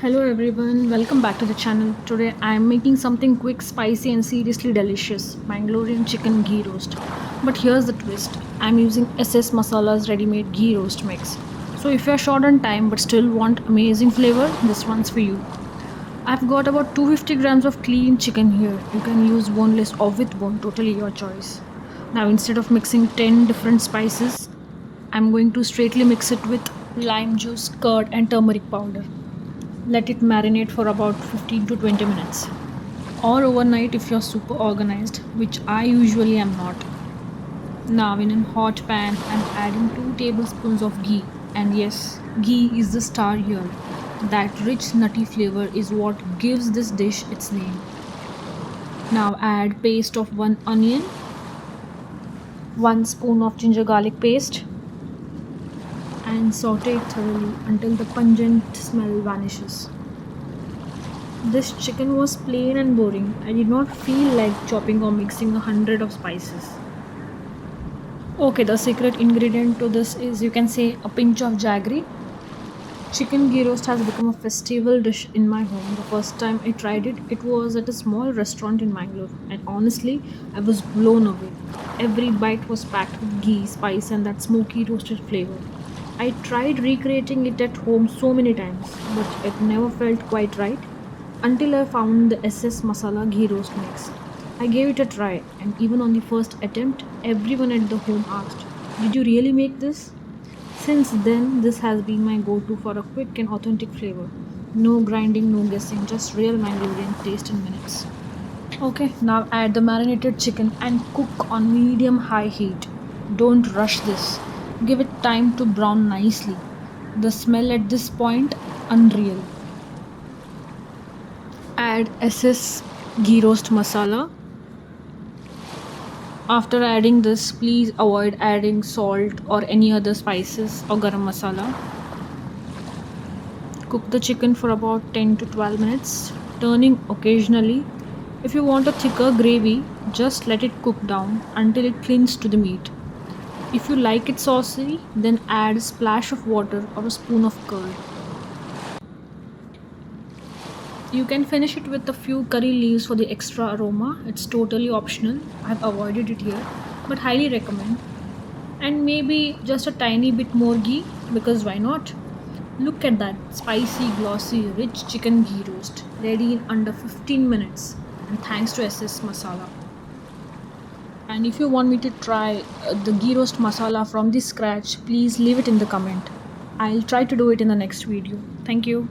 Hello everyone, welcome back to the channel. Today I am making something quick, spicy and seriously delicious, Mangalorean chicken ghee roast. But here's the twist, I am using SS Masala's ready-made ghee roast mix. So if you're short on time but still want amazing flavor, this one's for you. I've got about 250 grams of clean chicken here. You can use boneless or with bone, totally your choice. Now instead of mixing 10 different spices, I'm going to straightly mix it with lime juice, curd and turmeric powder. Let it marinate for about 15 to 20 minutes. Or overnight if you're super organized, which I usually am not. Now in a hot pan, I'm adding 2 tablespoons of ghee. And yes, ghee is the star here. That rich nutty flavor is what gives this dish its name. Now add paste of 1 onion, 1 spoon of ginger garlic paste, and saute it thoroughly until the pungent smell vanishes. This chicken was plain and boring. I did not feel like chopping or mixing 100 of spices. Okay, the secret ingredient to this is, you can say, a pinch of jaggery. Chicken ghee roast has become a festival dish in my home. The first time I tried it, it was at a small restaurant in Mangalore, and honestly, I was blown away. Every bite was packed with ghee, spice, and that smoky roasted flavor. I tried recreating it at home so many times, but it never felt quite right until I found the SS Masala ghee roast mix. I gave it a try, and even on the first attempt, everyone at the home asked, "Did you really make this?" Since then, this has been my go to for a quick and authentic flavor. No grinding, no guessing, just real Mangalorean taste in minutes. Okay, now add the marinated chicken and cook on medium high heat. Don't rush this. Give it time to brown nicely. The smell at this point, unreal. Add SS ghee roast masala. After adding this, please avoid adding salt or any other spices or garam masala. Cook the chicken for about 10 to 12 minutes, turning occasionally. If you want a thicker gravy, just let it cook down until it clings to the meat. If you like it saucy, then add a splash of water or a spoon of curd. You can finish it with a few curry leaves for the extra aroma. It's totally optional. I've avoided it here, but highly recommend. And maybe just a tiny bit more ghee, because why not? Look at that spicy, glossy, rich chicken ghee roast, ready in under 15 minutes. And thanks to SS Masala. And if you want me to try the ghee roast masala from the scratch, please leave it in the comment. I'll try to do it in the next video. Thank you.